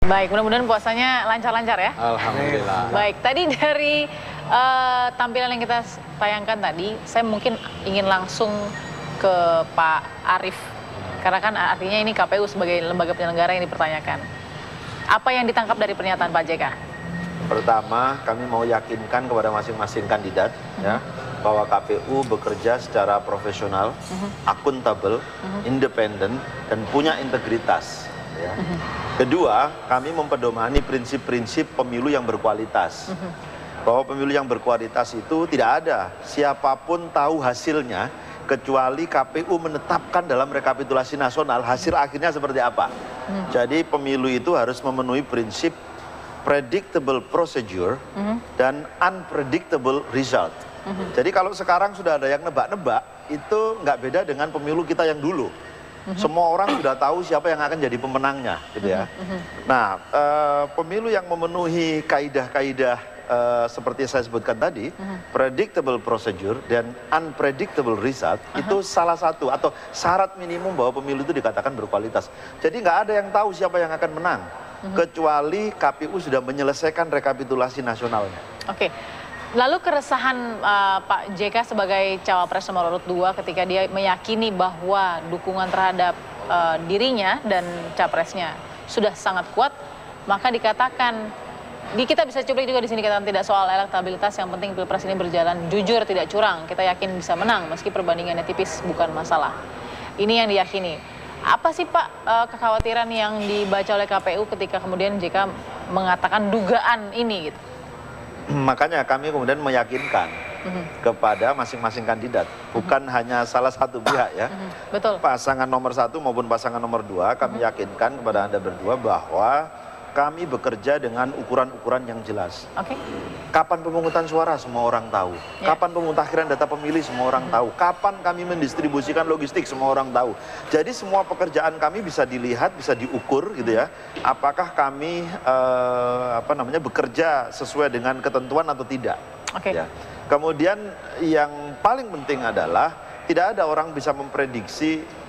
Baik, mudah-mudahan puasanya lancar-lancar ya. Alhamdulillah. Baik, tadi dari tampilan yang kita tayangkan tadi, saya mungkin ingin langsung ke Pak Arief. Karena kan artinya ini KPU sebagai lembaga penyelenggara yang dipertanyakan. Apa yang ditangkap dari pernyataan Pak JK? Pertama, kami mau yakinkan kepada masing-masing kandidat ya bahwa KPU bekerja secara profesional, akuntabel, independen, dan punya integritas. Ya. Kedua, kami mempedomani prinsip-prinsip pemilu yang berkualitas. Bahwa pemilu yang berkualitas itu tidak ada siapapun tahu hasilnya kecuali KPU menetapkan dalam rekapitulasi nasional hasil akhirnya seperti apa. Jadi pemilu itu harus memenuhi prinsip predictable procedure dan unpredictable result. Jadi kalau sekarang sudah ada yang nebak-nebak, itu nggak beda dengan pemilu kita yang dulu. Semua orang sudah tahu siapa yang akan jadi pemenangnya, gitu ya. Nah, pemilu yang memenuhi kaidah-kaidah seperti saya sebutkan tadi, predictable procedure dan unpredictable result, itu salah satu atau syarat minimum bahwa pemilu itu dikatakan berkualitas. Jadi nggak ada yang tahu siapa yang akan menang, kecuali KPU sudah menyelesaikan rekapitulasi nasionalnya. Oke. Lalu keresahan Pak JK sebagai cawapres nomor urut 2 ketika dia meyakini bahwa dukungan terhadap dirinya dan capresnya sudah sangat kuat, maka dikatakan, kita bisa cuplik juga di sini katakan tidak soal elektabilitas, yang penting pilpres ini berjalan jujur, tidak curang, kita yakin bisa menang meski perbandingannya tipis, bukan masalah. Ini yang diyakini. Apa sih Pak kekhawatiran yang dibaca oleh KPU ketika kemudian JK mengatakan dugaan ini gitu? Makanya kami kemudian meyakinkan kepada masing-masing kandidat, bukan hanya salah satu pihak ya. Betul. Pasangan nomor 1 maupun pasangan nomor 2, kami yakinkan kepada Anda berdua bahwa kami bekerja dengan ukuran-ukuran yang jelas. Oke. Kapan pemungutan suara semua orang tahu. Kapan pemutakhiran data pemilih semua orang tahu. Kapan kami mendistribusikan logistik semua orang tahu. Jadi semua pekerjaan kami bisa dilihat, bisa diukur gitu ya. Apakah kami bekerja sesuai dengan ketentuan atau tidak. Oke. Ya. Kemudian yang paling penting adalah tidak ada orang bisa memprediksi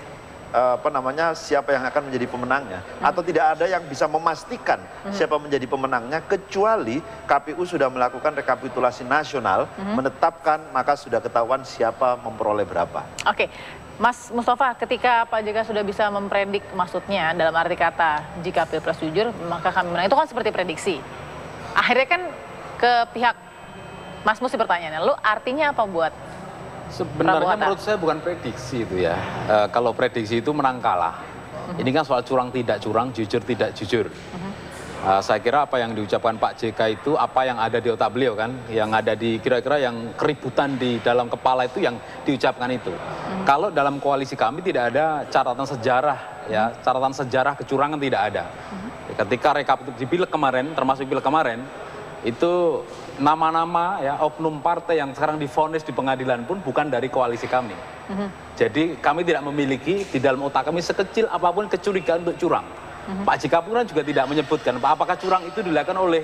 siapa yang akan menjadi pemenangnya, atau tidak ada yang bisa memastikan siapa menjadi pemenangnya kecuali KPU sudah melakukan rekapitulasi nasional, menetapkan, maka sudah ketahuan siapa memperoleh berapa. Oke, Mas Mustafa, ketika Pak JK sudah bisa mempredik, maksudnya dalam arti kata jika pilpres jujur maka kami menang, itu kan seperti prediksi. Akhirnya kan ke pihak Mas Mus pertanyaannya, lu artinya apa buat Sebenarnya menurut saya bukan prediksi itu ya. Kalau prediksi itu menang kalah. Ini kan soal curang tidak curang, jujur tidak jujur. Saya kira apa yang diucapkan Pak JK itu apa yang ada di otak beliau kan, yang ada di kira-kira yang keributan di dalam kepala itu yang diucapkan itu. Kalau dalam koalisi kami tidak ada catatan sejarah ya, catatan sejarah kecurangan tidak ada. Ketika rekapitulasi di pileg kemarin, termasuk pileg kemarin, itu nama-nama ya oknum partai yang sekarang divonis di pengadilan pun bukan dari koalisi kami. Jadi kami tidak memiliki di dalam otak kami sekecil apapun kecurigaan untuk curang. Pak JK pun juga tidak menyebutkan apakah curang itu dilakukan oleh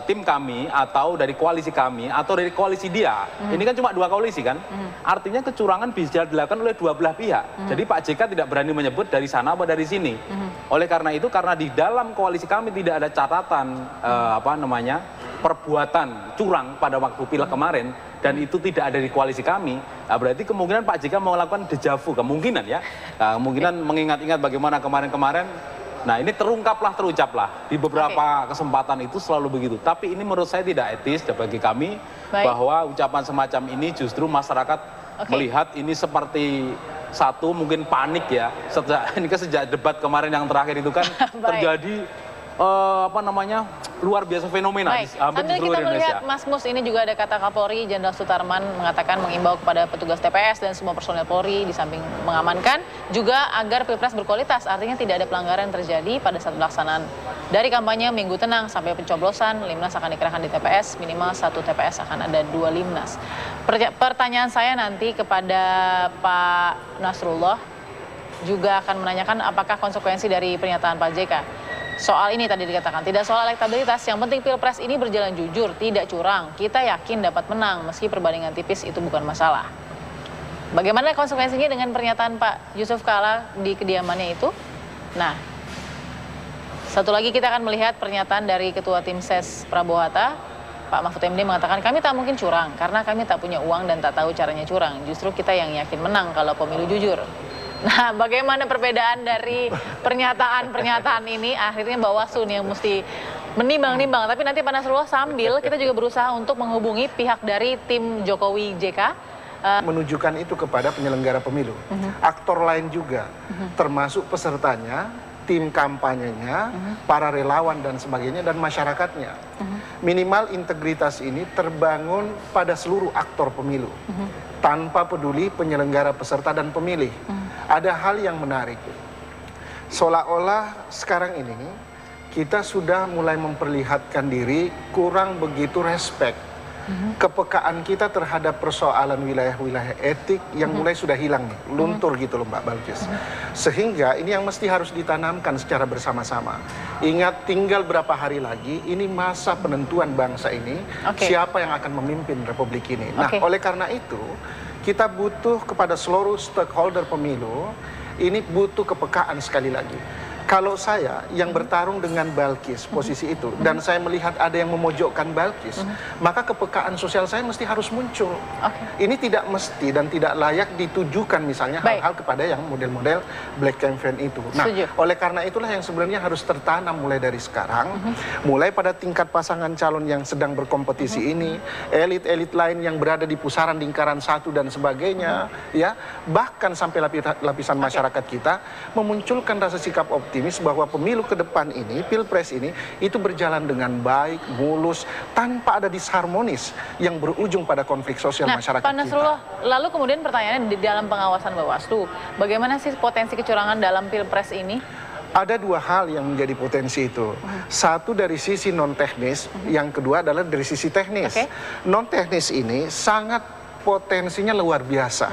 tim kami atau dari koalisi kami atau dari koalisi dia. Ini kan cuma 2 koalisi kan. Artinya kecurangan bisa dilakukan oleh 2 belah pihak. Jadi Pak JK tidak berani menyebut dari sana atau dari sini. Oleh karena itu, karena di dalam koalisi kami tidak ada catatan perbuatan curang pada waktu pileg kemarin, dan itu tidak ada di koalisi kami, berarti kemungkinan Pak JK mau melakukan dejavu, kemungkinan ya, kemungkinan mengingat-ingat bagaimana kemarin-kemarin. Nah, ini terucaplah di beberapa kesempatan itu selalu begitu. Tapi ini menurut saya tidak etis bagi kami. Bahwa ucapan semacam ini justru masyarakat melihat ini seperti satu mungkin panik ya. Sejak debat kemarin yang terakhir itu kan terjadi luar biasa fenomena hampir sambil di seluruh kita melihat Indonesia. Mas Mus, ini juga ada kata Kapolri Jenderal Sutarman mengatakan mengimbau kepada petugas TPS dan semua personel Polri di samping mengamankan juga agar pilpres berkualitas, artinya tidak ada pelanggaran terjadi pada saat pelaksanaan dari kampanye Minggu Tenang sampai pencoblosan. Limnas akan dikerahkan di TPS, minimal 1 TPS akan ada 2 Limnas. Pertanyaan saya nanti kepada Pak Nasrullah juga akan menanyakan apakah konsekuensi dari pernyataan Pak JK. Soal ini tadi dikatakan, tidak soal elektabilitas, yang penting pilpres ini berjalan jujur, tidak curang. Kita yakin dapat menang, meski perbandingan tipis itu bukan masalah. Bagaimana konsekuensinya dengan pernyataan Pak Yusuf Kalla di kediamannya itu? Nah, Satu lagi kita akan melihat pernyataan dari Ketua Tim Ses Prabowo Hatta, Pak Mahfud MD mengatakan kami tak mungkin curang karena kami tak punya uang dan tak tahu caranya curang. Justru kita yang yakin menang kalau pemilu jujur. Nah, bagaimana perbedaan dari pernyataan-pernyataan ini? Akhirnya Bawaslu nih yang mesti menimbang-nimbang. Tapi nanti Pak Nasrullah sambil kita juga berusaha untuk menghubungi pihak dari tim Jokowi JK. Menunjukkan itu kepada penyelenggara pemilu. Aktor lain juga, termasuk pesertanya, tim kampanyenya, para relawan dan sebagainya, dan masyarakatnya. Minimal integritas ini terbangun pada seluruh aktor pemilu. Tanpa peduli penyelenggara, peserta, dan pemilih. Ada hal yang menarik. Seolah-olah sekarang ini kita sudah mulai memperlihatkan diri kurang begitu respect. Kepekaan kita terhadap persoalan wilayah-wilayah etik yang mulai sudah hilang nih, luntur gitu loh Mbak Balkis. Sehingga ini yang mesti harus ditanamkan secara bersama-sama. Ingat tinggal berapa hari lagi, ini masa penentuan bangsa ini, siapa yang akan memimpin republik ini. Nah, oleh karena itu, kita butuh kepada seluruh stakeholder pemilu, ini butuh kepekaan sekali lagi. Kalau saya yang bertarung dengan Balkis posisi itu, dan saya melihat ada yang memojokkan Balkis, maka kepekaan sosial saya mesti harus muncul. Ini tidak mesti dan tidak layak ditujukan misalnya hal-hal kepada yang model-model black campaign itu. Nah, oleh karena itulah yang sebenarnya harus tertanam mulai dari sekarang, mulai pada tingkat pasangan calon yang sedang berkompetisi ini, elit-elit lain yang berada di pusaran lingkaran satu dan sebagainya, ya, bahkan sampai lapisan masyarakat kita memunculkan rasa sikap optimis bahwa pemilu ke depan ini, pilpres ini, itu berjalan dengan baik, mulus, tanpa ada disharmonis yang berujung pada konflik sosial masyarakat Pak Nasrullah, kita. lalu kemudian pertanyaannya di dalam pengawasan Bawaslu, bagaimana sih potensi kecurangan dalam pilpres ini? Ada dua hal yang menjadi potensi itu. Satu dari sisi non-teknis, yang kedua adalah dari sisi teknis. Non-teknis ini sangat potensinya luar biasa.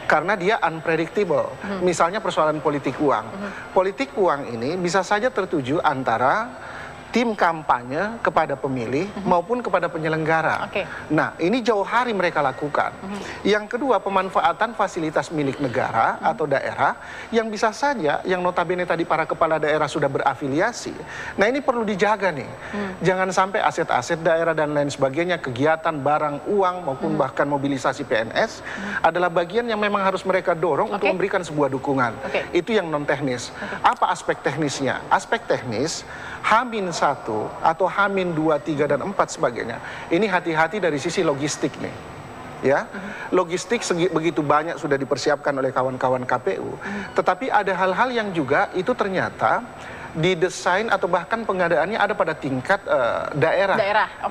Karena dia unpredictable. Misalnya persoalan politik uang. Politik uang ini bisa saja tertuju antara tim kampanye kepada pemilih maupun kepada penyelenggara. Nah, ini jauh hari mereka lakukan. Yang kedua, pemanfaatan fasilitas milik negara atau daerah yang bisa saja, yang notabene tadi para kepala daerah sudah berafiliasi. Nah, ini perlu dijaga nih. Jangan sampai aset-aset daerah dan lain sebagainya, kegiatan, barang, uang maupun bahkan mobilisasi PNS adalah bagian yang memang harus mereka dorong untuk memberikan sebuah dukungan. Itu yang non-teknis. Apa aspek teknisnya? Aspek teknis, H-1 atau H-2, 3, dan 4 sebagainya. Ini hati-hati dari sisi logistik nih. Ya, logistik begitu banyak sudah dipersiapkan oleh kawan-kawan KPU. Tetapi ada hal-hal yang juga itu ternyata didesain atau bahkan pengadaannya ada pada tingkat daerah.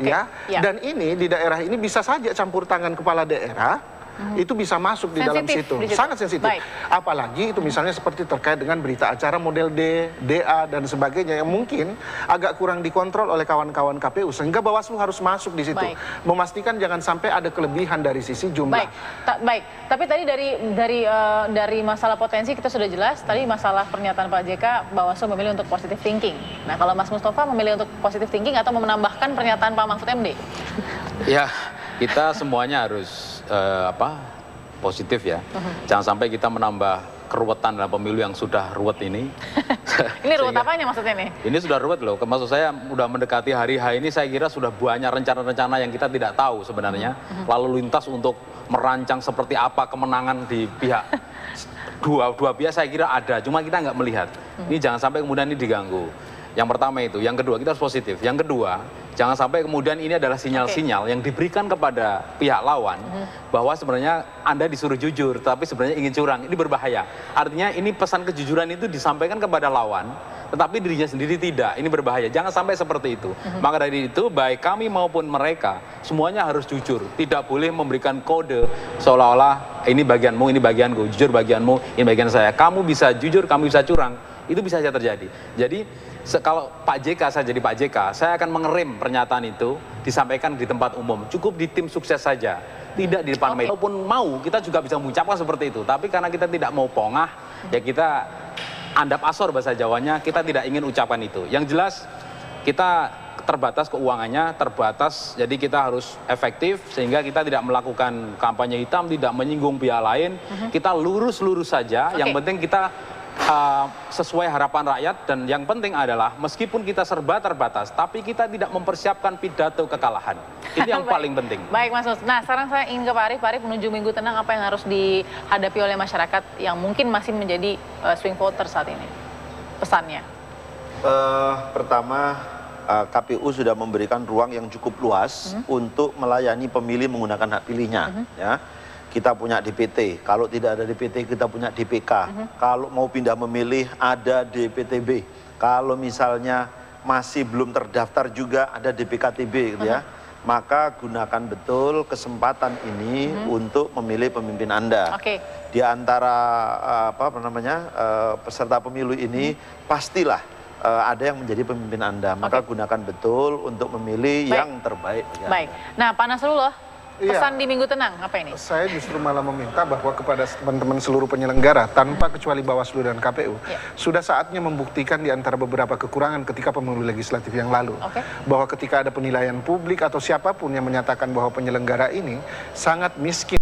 Ya. Dan ini di daerah ini bisa saja campur tangan kepala daerah. Itu bisa masuk di dalam situ. Sangat sensitif. Apalagi itu misalnya seperti terkait dengan berita acara model D, DA, dan sebagainya yang mungkin agak kurang dikontrol oleh kawan-kawan KPU. Sehingga Bawaslu harus masuk di situ. Memastikan jangan sampai ada kelebihan dari sisi jumlah. Baik. Tapi tadi dari masalah potensi kita sudah jelas. Tadi masalah pernyataan Pak JK, Bawaslu memilih untuk positive thinking. Nah, kalau Mas Mustafa memilih untuk positive thinking atau menambahkan pernyataan Pak Mahfud MD? Ya, kita semuanya harus positif ya. Jangan sampai kita menambah keruwetan dalam pemilu yang sudah ruwet ini. Ini ruwet apanya maksudnya nih? Ini sudah ruwet loh. Maksud saya udah mendekati hari H ini, saya kira sudah banyak rencana-rencana yang kita tidak tahu sebenarnya. Lalu lintas untuk merancang seperti apa kemenangan di pihak dua pihak saya kira ada. Cuma kita nggak melihat. Ini jangan sampai kemudian ini diganggu. Yang pertama itu. Yang kedua, kita harus positif. Yang kedua, jangan sampai kemudian ini adalah sinyal-sinyal yang diberikan kepada pihak lawan bahwa sebenarnya Anda disuruh jujur, tapi sebenarnya ingin curang. Ini berbahaya. Artinya ini pesan kejujuran itu disampaikan kepada lawan, tetapi dirinya sendiri tidak. Ini berbahaya. Jangan sampai seperti itu. Maka dari itu, baik kami maupun mereka, semuanya harus jujur. Tidak boleh memberikan kode seolah-olah ini bagianmu, ini bagianku. Jujur bagianmu, ini bagian saya. Kamu bisa jujur, kamu bisa curang. Itu bisa saja terjadi. Jadi kalau Pak JK, saya jadi Pak JK, saya akan mengerim pernyataan itu disampaikan di tempat umum. Cukup di tim sukses saja, tidak di depan media. Walaupun mau, kita juga bisa mengucapkan seperti itu. Tapi karena kita tidak mau pongah, ya kita andap asor bahasa Jawanya, kita tidak ingin ucapkan itu. Yang jelas, kita terbatas keuangannya, terbatas, jadi kita harus efektif sehingga kita tidak melakukan kampanye hitam, tidak menyinggung pihak lain. Kita lurus-lurus saja, yang penting kita sesuai harapan rakyat, dan yang penting adalah meskipun kita serba terbatas, tapi kita tidak mempersiapkan pidato kekalahan. Ini yang paling penting. Baik Mas Nus. Nah sekarang saya ingin ke Pak Arief menuju Minggu Tenang, apa yang harus dihadapi oleh masyarakat yang mungkin masih menjadi swing voter saat ini? Pesannya? Pertama, KPU sudah memberikan ruang yang cukup luas untuk melayani pemilih menggunakan hak pilihnya. Ya. Kita punya DPT, kalau tidak ada DPT kita punya DPK. Kalau mau pindah memilih ada DPTB. Kalau misalnya masih belum terdaftar juga ada DPKTB gitu ya. Maka gunakan betul kesempatan ini untuk memilih pemimpin Anda. Di antara peserta pemilu ini pastilah ada yang menjadi pemimpin Anda. Maka gunakan betul untuk memilih yang terbaik. Baik. Nah Pak Nasrullah, pesan di Minggu Tenang apa ini? Saya justru malah meminta bahwa kepada teman-teman seluruh penyelenggara tanpa kecuali Bawaslu dan KPU sudah saatnya membuktikan di antara beberapa kekurangan ketika pemilu legislatif yang lalu, bahwa ketika ada penilaian publik atau siapapun yang menyatakan bahwa penyelenggara ini sangat miskin